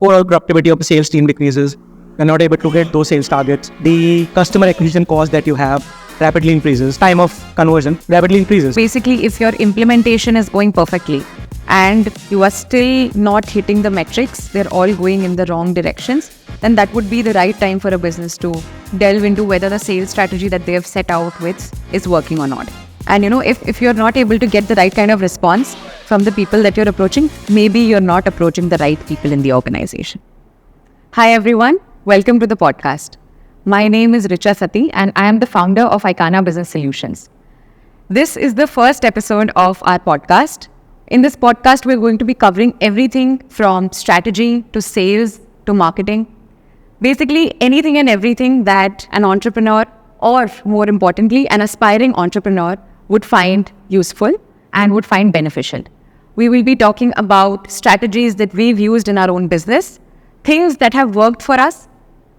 overall productivity of the sales team decreases. You're not able to get those sales targets. The customer acquisition cost that you have rapidly increases. Time of conversion rapidly increases. Basically, if your implementation is going perfectly and you are still not hitting the metrics, they're all going in the wrong directions, then that would be the right time for a business to delve into whether the sales strategy that they have set out with is working or not. And if you're not able to get the right kind of response from the people that you're approaching, maybe you're not approaching the right people in the organization. Hi everyone, welcome to the podcast. My name is Richa Sati and I am the founder of Icana Business Solutions. This is the first episode of our podcast. In this podcast, we're going to be covering everything from strategy to sales to marketing. Basically, anything and everything that an entrepreneur, or more importantly, an aspiring entrepreneur would find useful and would find beneficial. We will be talking about strategies that we've used in our own business, things that have worked for us,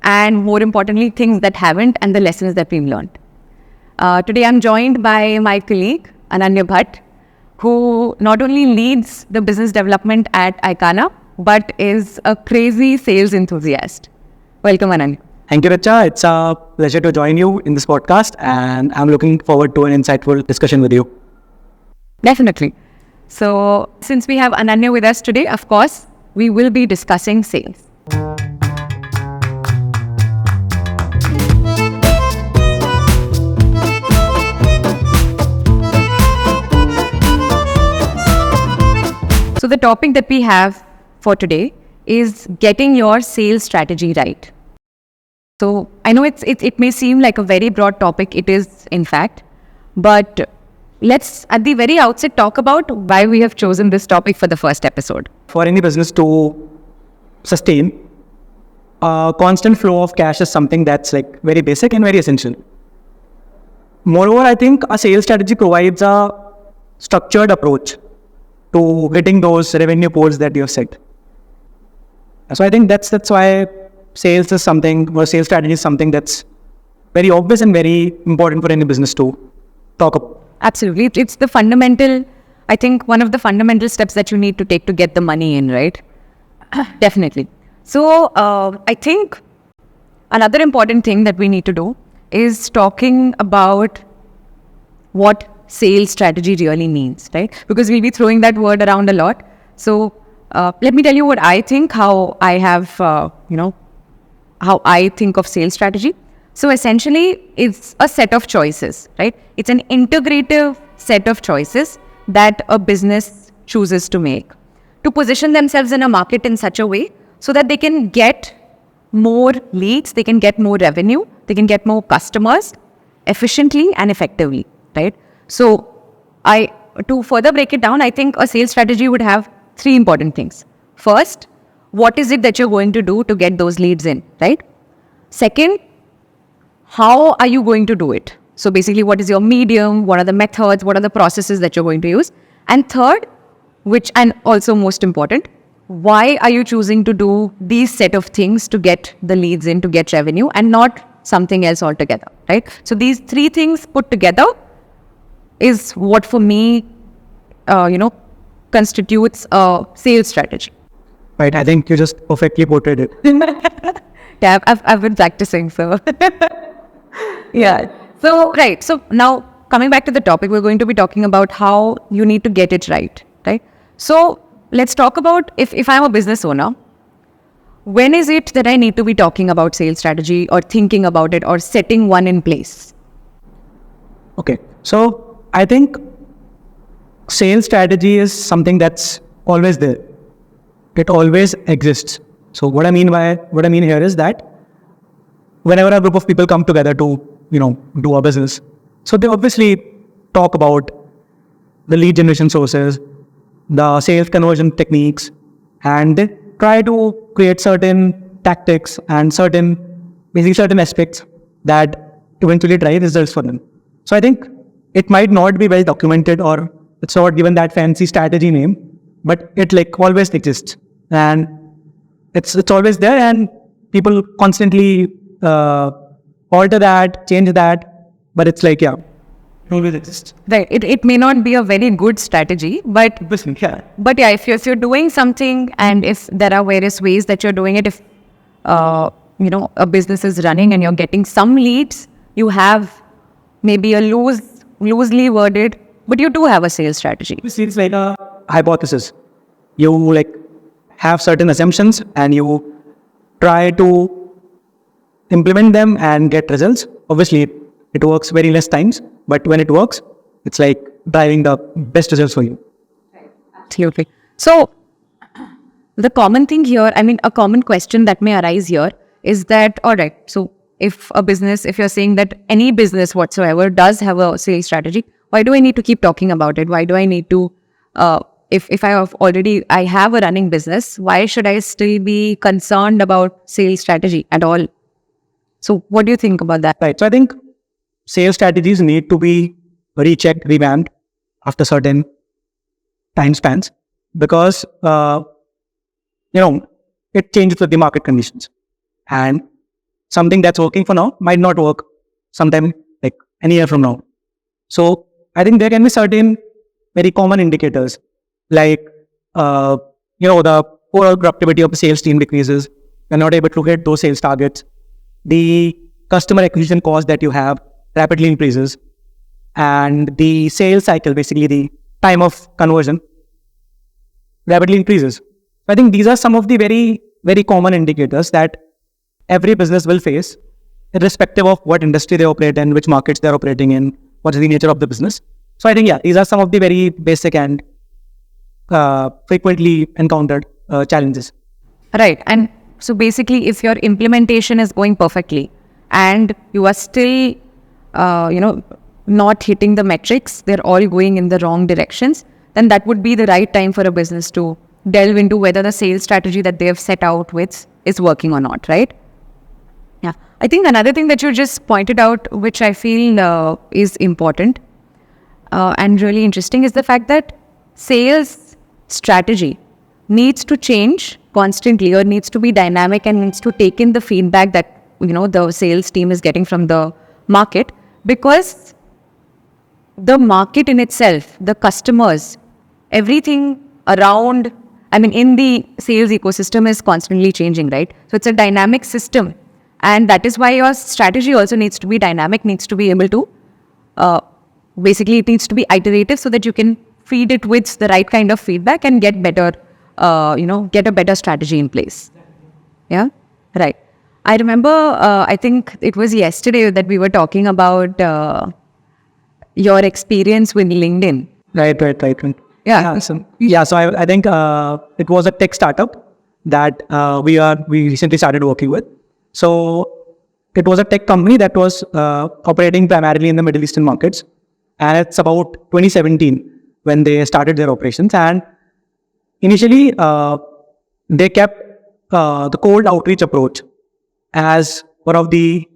and more importantly, things that haven't, and the lessons that we've learned. Today, I'm joined by my colleague, Ananya Bhatt, who not only leads the business development at Icana, but is a crazy sales enthusiast. Welcome, Ananya. Thank you, Richa. It's a pleasure to join you in this podcast, and I'm looking forward to an insightful discussion with you. Definitely. So, since we have Ananya with us today, of course, we will be discussing sales. So, the topic that we have for today is getting your sales strategy right. So I know it may seem like a very broad topic, it is in fact, but let's at the very outset talk about why we have chosen this topic for the first episode. For any business to sustain, a constant flow of cash is something that's like very basic and very essential. Moreover, I think a sales strategy provides a structured approach to hitting those revenue goals that you have set. So I think that's why sales is something, or sales strategy is something that's very obvious and very important for any business to talk about. Absolutely. It's the fundamental, I think one of the fundamental steps that you need to take to get the money in, right? Definitely. So I think another important thing that we need to do is talking about what sales strategy really means, right? Because we'll be throwing that word around a lot. So let me tell you what I think, how I have, how I think of sales strategy. So essentially, it's a set of choices, right? It's an integrative set of choices that a business chooses to make to position themselves in a market in such a way so that they can get more leads, they can get more revenue, they can get more customers efficiently and effectively, right? So to further break it down, I think a sales strategy would have three important things. First, what is it that you're going to do to get those leads in, right? Second, how are you going to do it? So basically, what is your medium? What are the methods? What are the processes that you're going to use? And third, and also most important, why are you choosing to do these set of things to get the leads in, to get revenue, and not something else altogether, right? So these three things put together is what for me, constitutes a sales strategy. Right, I think you just perfectly portrayed it. Yeah, I've been practicing, so. Yeah. So, right. So now coming back to the topic, we're going to be talking about how you need to get it right? So let's talk about if I'm a business owner, when is it that I need to be talking about sales strategy or thinking about it or setting one in place? Okay. So I think sales strategy is something that's always there. It always exists. So what I mean here is that whenever a group of people come together to, do a business, so they obviously talk about the lead generation sources, the sales conversion techniques, and they try to create certain tactics and certain aspects that eventually drive results for them. So I think it might not be well documented or it's not given that fancy strategy name, but it always exists. And it's always there, and people constantly alter that, change that, but it's always exists. Right. It may not be a very good strategy, but Yeah. if you're doing something, and if there are various ways that you're doing it, if a business is running and you're getting some leads, you have maybe a loosely worded, but you do have a sales strategy. It's like a hypothesis. You like have certain assumptions and you try to implement them and get results. Obviously, it works very less times, but when it works, it's like driving the best results for you. Absolutely. So, the common thing here, a common question that may arise here is that, all right, so if you're saying that any business whatsoever does have a sales strategy, why do I need to keep talking about it? Why do I need to, if I have a running business, why should I still be concerned about sales strategy at all? So what do you think about that? Right. So I think sales strategies need to be rechecked, revamped after certain time spans because, it changes with the market conditions. And something that's working for now might not work sometime like any year from now. So I think there can be certain very common indicators like, the overall productivity of the sales team decreases. You're not able to hit those sales targets. The customer acquisition cost that you have rapidly increases, and the sales cycle, basically the time of conversion, rapidly increases. I think these are some of the very, very common indicators that every business will face, irrespective of what industry they operate in, which markets they're operating in, what is the nature of the business. So I think, these are some of the very basic and frequently encountered challenges. Right. And so basically, if your implementation is going perfectly and you are still, not hitting the metrics, they're all going in the wrong directions, then that would be the right time for a business to delve into whether the sales strategy that they have set out with is working or not, right? Yeah. I think another thing that you just pointed out, which I feel is important and really interesting, is the fact that sales strategy needs to change constantly, or needs to be dynamic, and needs to take in the feedback that the sales team is getting from the market, because the market in itself, the customers, everything around, in the sales ecosystem is constantly changing, right? So it's a dynamic system, and that is why your strategy also needs to be dynamic, needs to be able to basically it needs to be iterative, so that you can feed it with the right kind of feedback and get better get a better strategy in place. Yeah, right. I remember, I think it was yesterday that we were talking about your experience with LinkedIn. Right. Yeah. So I think it was a tech startup that we recently started working with. So it was a tech company that was operating primarily in the Middle Eastern markets, and it's about 2017 when they started their operations. And initially, they kept the cold outreach approach as one of the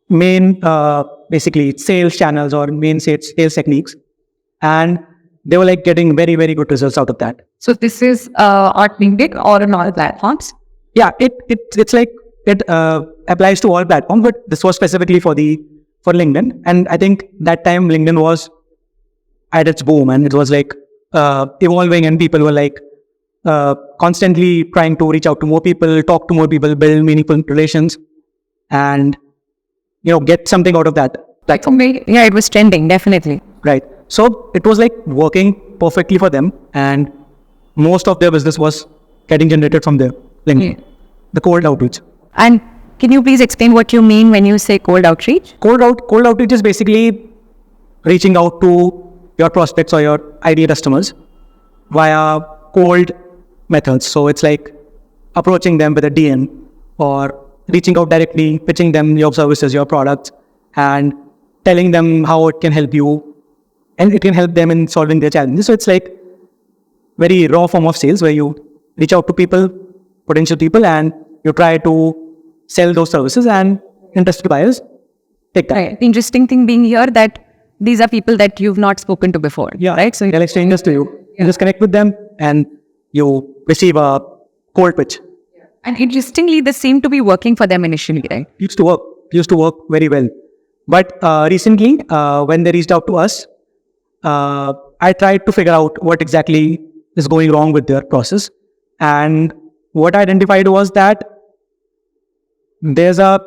main, basically, sales channels or main sales techniques, and they were like getting very, very good results out of that. So this is on LinkedIn or on all platforms? Yeah, it's like it applies to all platforms, but this was specifically for LinkedIn. And I think that time LinkedIn was at its boom, and it was like evolving, and people were like constantly trying to reach out to more people, talk to more people, build meaningful relations, and get something out of that platform. Yeah, it was trending, definitely. Right. So it was like working perfectly for them, and most of their business was getting generated from their LinkedIn, the cold outreach. And can you please explain what you mean when you say cold outreach? Cold outreach is basically reaching out to your prospects or your ideal customers via cold methods. So it's like approaching them with a DM, or reaching out directly, pitching them your services, your products, and telling them how it can help you, and it can help them in solving their challenges. So it's like very raw form of sales where you reach out to people, potential people, and you try to sell those services, and interested buyers take that. Right. The interesting thing being here that these are people that you've not spoken to before. Yeah. Right. So they're like strangers to you. You just connect with them and you receive a cold pitch. And interestingly, this seemed to be working for them initially, right? Used to work very well. But recently, when they reached out to us, I tried to figure out what exactly is going wrong with their process. And what I identified was that there's a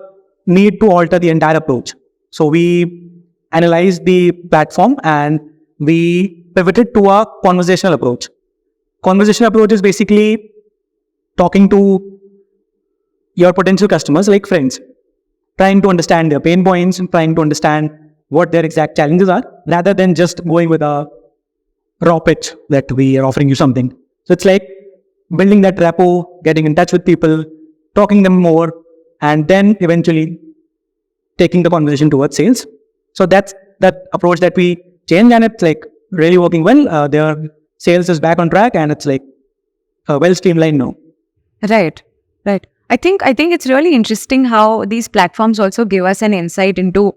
need to alter the entire approach. So we analyzed the platform and we pivoted to a conversational approach. Conversational approach is basically talking to your potential customers like friends, trying to understand their pain points and trying to understand what their exact challenges are, rather than just going with a raw pitch that we are offering you something. So it's like building that rapport, getting in touch with people, talking them more, and then eventually taking the conversation towards sales. So that's that approach that we changed, and it's like really working well. Their sales is back on track, and it's like well streamlined now. Right. I think it's really interesting how these platforms also give us an insight into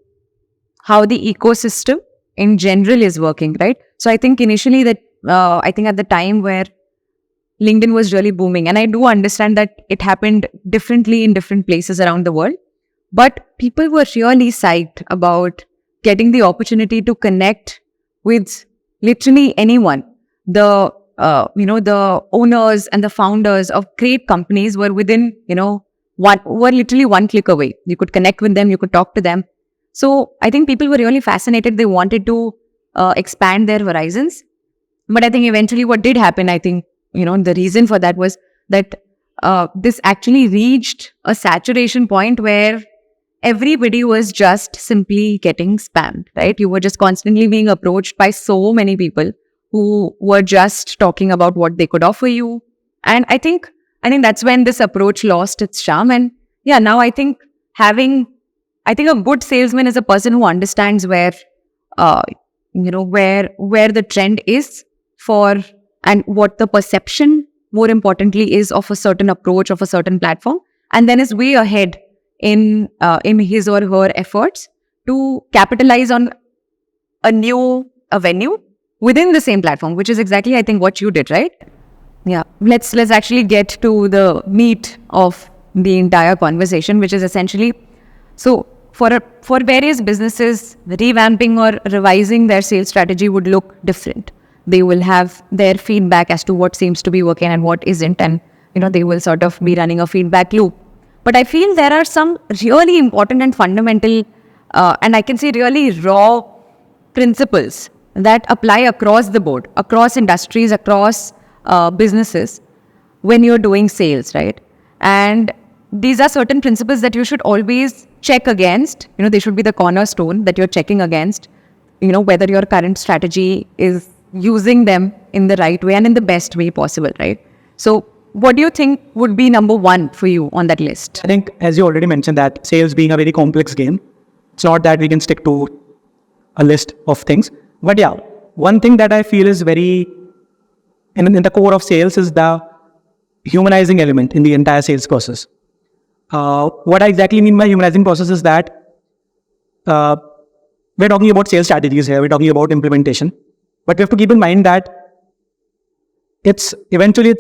how the ecosystem in general is working, right? So I think initially that I think at the time where LinkedIn was really booming, and I do understand that it happened differently in different places around the world, but people were really psyched about getting the opportunity to connect with literally anyone. The the owners and the founders of great companies were within were literally one click away. You could connect with them, you could talk to them. So I think people were really fascinated. They wanted to expand their horizons. But I think eventually what did happen, I think, the reason for that was that this actually reached a saturation point where everybody was just simply getting spammed, right? You were just constantly being approached by so many people who were just talking about what they could offer you. And I think that's when this approach lost its charm. And yeah, now I think a good salesman is a person who understands where the trend is for, and what the perception, more importantly, is of a certain approach, of a certain platform, and then is way ahead in his or her efforts to capitalize on a venue within the same platform, which is exactly, I think, what you did, right? Yeah. Let's actually get to the meat of the entire conversation, which is essentially, so for various businesses, revamping or revising their sales strategy would look different. They will have their feedback as to what seems to be working and what isn't, and they will sort of be running a feedback loop. But I feel there are some really important and fundamental, and I can say really raw principles that apply across the board, across industries, across businesses when you're doing sales, right? And these are certain principles that you should always check against. They should be the cornerstone that you're checking against, whether your current strategy is using them in the right way and in the best way possible, right? So what do you think would be number one for you on that list? I think, as you already mentioned, that sales being a very complex game, it's not that we can stick to a list of things. But yeah, one thing that I feel is very in the core of sales is the humanizing element in the entire sales process. What I exactly mean by humanizing process is that we're talking about sales strategies here, we're talking about implementation, but we have to keep in mind that it's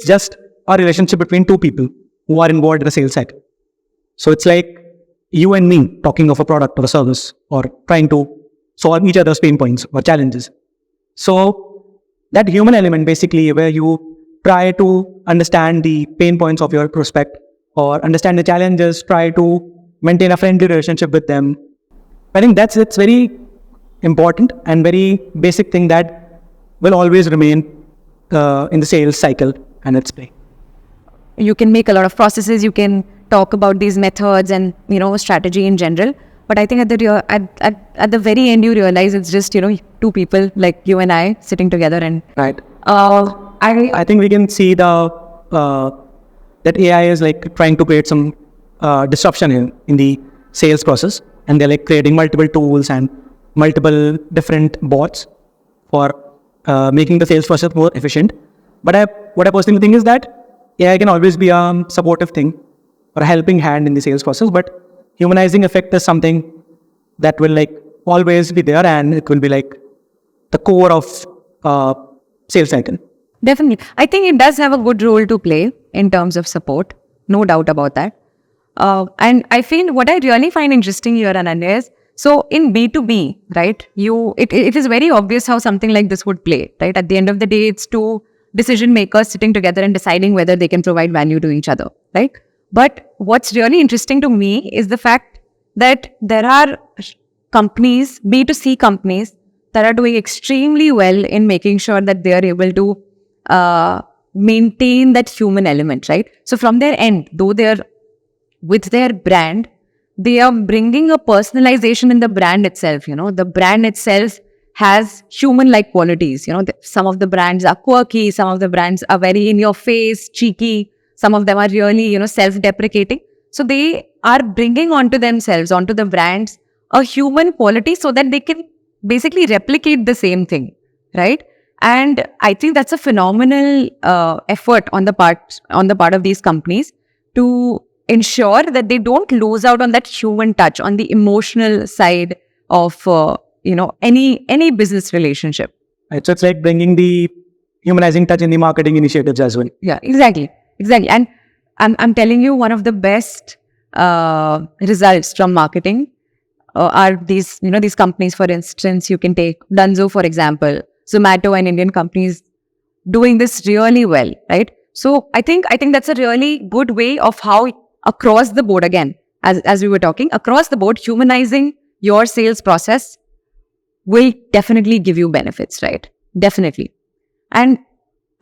just a relationship between two people who are involved in a sales cycle. So it's like you and me talking of a product or a service, or trying to solve each other's pain points or challenges. So that human element, basically, where you try to understand the pain points of your prospect or understand the challenges, try to maintain a friendly relationship with them. I think it's very important and very basic thing that will always remain in the sales cycle and its play. You can make a lot of processes, you can talk about these methods and strategy in general, but I think at the very end you realize it's just two people like you and I sitting together. And right. I think we can see that AI is like trying to create some disruption in the sales process, and they're like creating multiple tools and multiple different bots for making the sales process more efficient. But what I personally think is that AI can always be a supportive thing or a helping hand in the sales process, but humanizing effect is something that will like always be there, and it will be like the core of sales cycle. Definitely. I think it does have a good role to play in terms of support. No doubt about that. And I feel what I really find interesting here, Ananya, is, So in B2B, right, it is very obvious how something like this would play, right? At the end of the day, it's two decision makers sitting together and deciding whether they can provide value to each other, right? But what's really interesting to me is the fact that there are companies, B2C companies, that are doing extremely well in making sure that they are able to maintain that human element, right? So from their end, though they're with their brand, they are bringing a personalization in the brand itself. The brand itself has human-like qualities. Some of the brands are quirky, some of the brands are very in your face, cheeky, some of them are really, self-deprecating. So they are bringing onto themselves, onto the brands, a human quality so that they can basically replicate the same thing, right? And I think that's a phenomenal effort on the part of these companies to ensure that they don't lose out on that human touch, on the emotional side of any business relationship. Right. So it's like bringing the humanizing touch in the marketing initiatives as well. Yeah, exactly. And I'm telling you, one of the best results from marketing are these companies. For instance, you can take Dunzo, for example, Zomato, and Indian companies doing this really well, right? So I think that's a really good way of how across the board, again, as we were talking, across the board, humanizing your sales process will definitely give you benefits, right? Definitely. And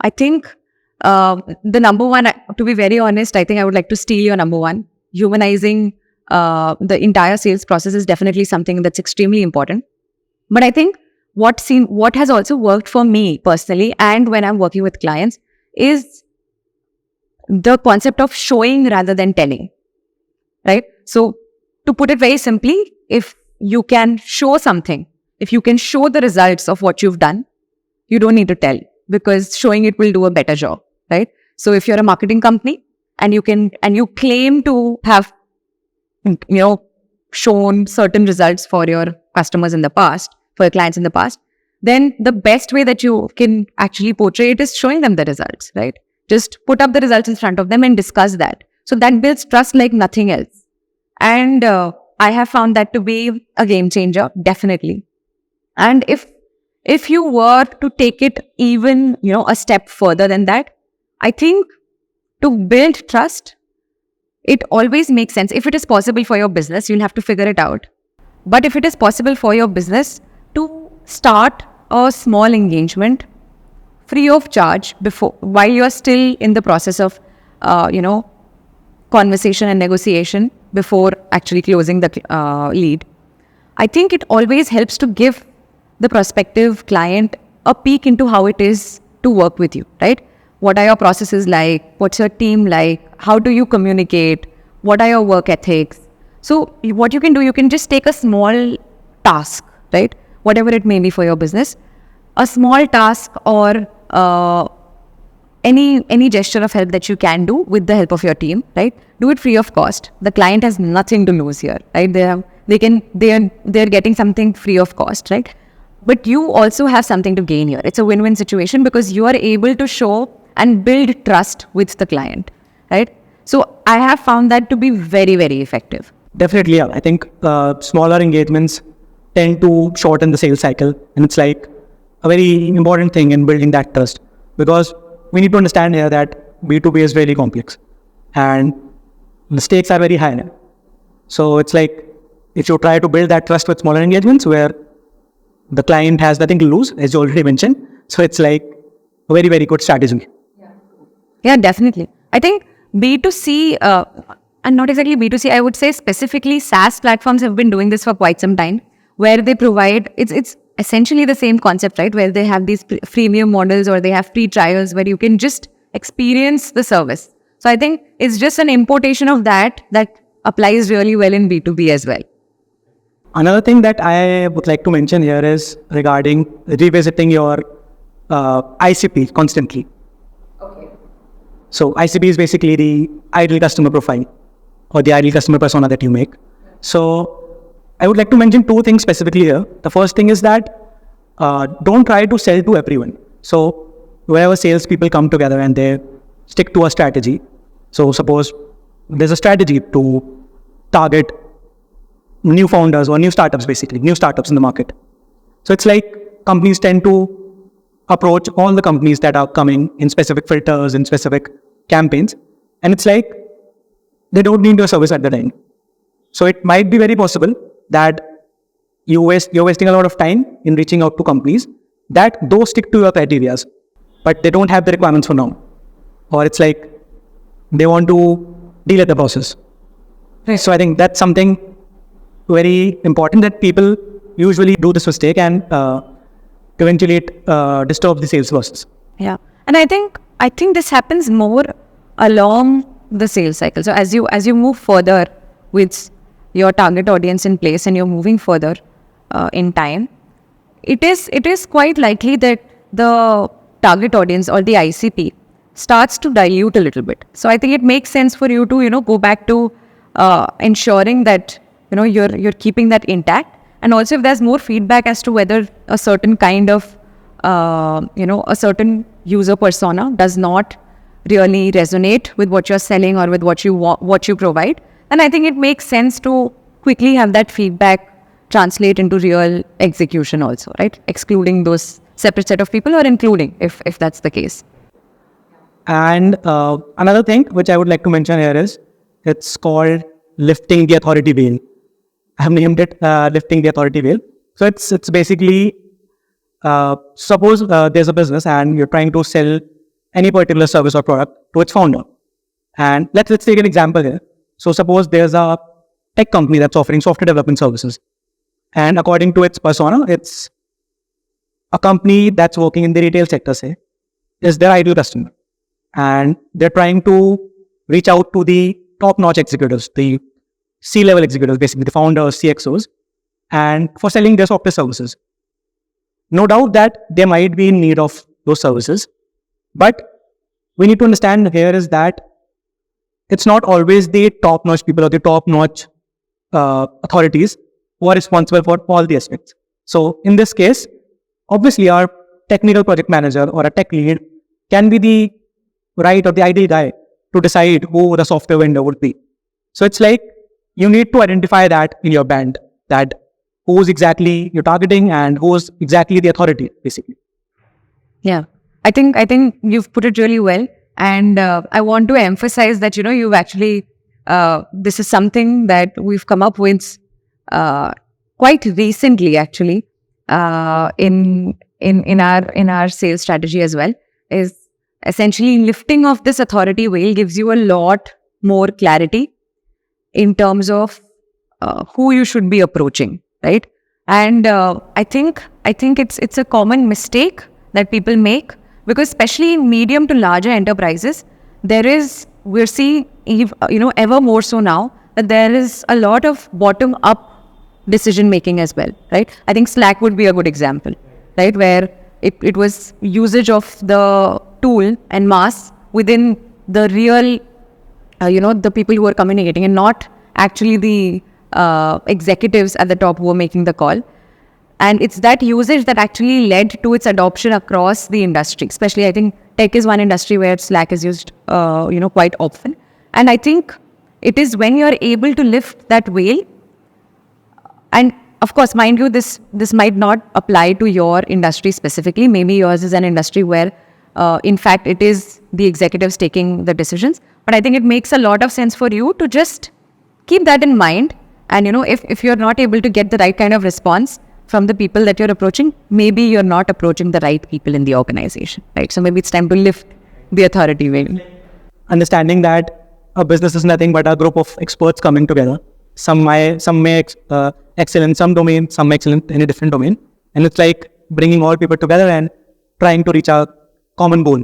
I think the number one, to be very honest, I think I would like to steal your number one. Humanizing the entire sales process is definitely something that's extremely important. But I think what has also worked for me personally, and when I'm working with clients, is the concept of showing rather than telling, right? So to put it very simply, if you can show something, if you can show the results of what you've done, you don't need to tell, because showing it will do a better job, right? So if you're a marketing company and you claim to have, shown certain results for your customers in the past, for your clients in the past, then the best way that you can actually portray it is showing them the results, right? Just put up the results in front of them and discuss that. So that builds trust like nothing else. And I have found that to be a game changer, definitely. And if you were to take it even, a step further than that, I think to build trust, it always makes sense. If it is possible for your business, you'll have to figure it out. But if it is possible for your business to start a small engagement free of charge while you're still in the process of, conversation and negotiation before actually closing the lead, I think it always helps to give the prospective client a peek into how it is to work with you, right? What are your processes like? What's your team like? How do you communicate? What are your work ethics? So what you can do, you can just take a small task, right? Whatever it may be for your business, a small task or any gesture of help that you can do with the help of your team, right? Do it free of cost. The client has nothing to lose here, right? They're getting something free of cost, right? But you also have something to gain here. It's a win-win situation because you are able to show and build trust with the client, right? So I have found that to be very, very effective. Definitely, yeah. I think smaller engagements tend to shorten the sales cycle, and it's like a very important thing in building that trust, because we need to understand here that B2B is really complex and the stakes are very high. So it's like if you try to build that trust with smaller engagements where the client has nothing to lose, as you already mentioned, so it's like a very, very good strategy. Yeah, definitely. I think B2C, and not exactly B2C, I would say specifically SaaS platforms have been doing this for quite some time, where they provide, it's essentially the same concept, right? Where they have these freemium models or they have free trials where you can just experience the service. So I think it's just an importation of that applies really well in B2B as well. Another thing that I would like to mention here is regarding revisiting your ICP constantly. Okay. So ICP is basically the ideal customer profile or the ideal customer persona that you make. So I would like to mention two things specifically here. The first thing is that don't try to sell to everyone. So wherever salespeople come together and they stick to a strategy. So suppose there's a strategy to target new founders or new startups, basically, new startups in the market. So it's like companies tend to approach all the companies that are coming in specific filters, in specific campaigns. And it's like they don't need your service at the time. So it might be very possible that you're wasting a lot of time in reaching out to companies that those stick to your criteria, but they don't have the requirements for now. Or it's like they want to delay the process. Right. So I think that's something very important, that people usually do this mistake, and eventually it disturbs the sales process. Yeah. And I think this happens more along the sales cycle. So as you move further with your target audience in place and you're moving further in time, it is quite likely that the target audience or the ICP starts to dilute a little bit. So I think it makes sense for you to go back to ensuring that you're keeping that intact. And also, if there's more feedback as to whether a certain kind of a certain user persona does not really resonate with what you're selling or with what you provide, then I think it makes sense to quickly have that feedback translate into real execution also, right? Excluding those separate set of people, or including if that's the case. And another thing which I would like to mention here is, it's called lifting the authority veil. I have named it lifting the authority veil. So it's basically, suppose there's a business and you're trying to sell any particular service or product to its founder. And let's take an example here. So suppose there's a tech company that's offering software development services. And according to its persona, it's a company that's working in the retail sector, say, is their ideal customer. And they're trying to reach out to the top-notch executives, the C-level executives, basically the founders, CXOs, and for selling their software services. No doubt that they might be in need of those services, but we need to understand here is that it's not always the top-notch people or the top-notch authorities who are responsible for all the aspects. So in this case, obviously our technical project manager or a tech lead can be the right or the ideal guy to decide who the software vendor would be. So it's like you need to identify that in your band, that who's exactly you're targeting and who's exactly the authority, basically. Yeah, I think you've put it really well, and I want to emphasize that you've actually this is something that we've come up with quite recently, actually, in our sales strategy as well. Is essentially lifting of this authority veil gives you a lot more clarity in terms of who you should be approaching, right? And I think it's a common mistake that people make, because especially in medium to larger enterprises, we're seeing ever more so now that there is a lot of bottom up decision making as well, right? I think Slack would be a good example, right, where it was usage of the tool and mass within the real the people who are communicating, and not actually the executives at the top who were making the call. And it's that usage that actually led to its adoption across the industry. Especially, I think tech is one industry where Slack is used quite often. And I think it is when you're able to lift that veil, and of course, mind you, this might not apply to your industry specifically. Maybe yours is an industry where in fact it is the executives taking the decisions. But I think it makes a lot of sense for you to just keep that in mind. And if you're not able to get the right kind of response from the people that you're approaching, maybe you're not approaching the right people in the organization, right? So maybe it's time to lift the authority veil. Understanding that a business is nothing but a group of experts coming together. Some may excel in some domain, some excel in a different domain. And it's like bringing all people together and trying to reach a common goal.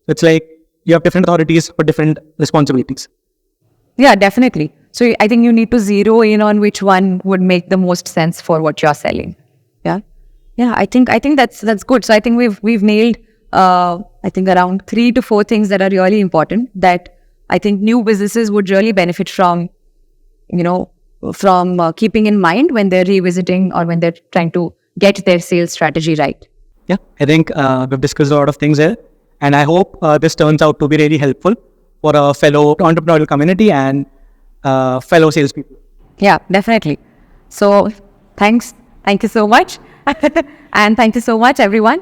It's like you have different authorities for different responsibilities. Yeah, definitely. So I think you need to zero in on which one would make the most sense for what you're selling. Yeah. I think that's good. So I think we've nailed I think around 3 to 4 things that are really important that I think new businesses would really benefit from, keeping in mind when they're revisiting or when they're trying to get their sales strategy right. Yeah, I think we've discussed a lot of things here, and I hope this turns out to be really helpful for a fellow entrepreneurial community and fellow salespeople. Yeah, definitely. So thanks. Thank you so much. And thank you so much, everyone.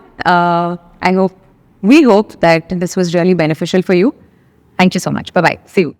We hope that this was really beneficial for you. Thank you so much. Bye-bye. See you.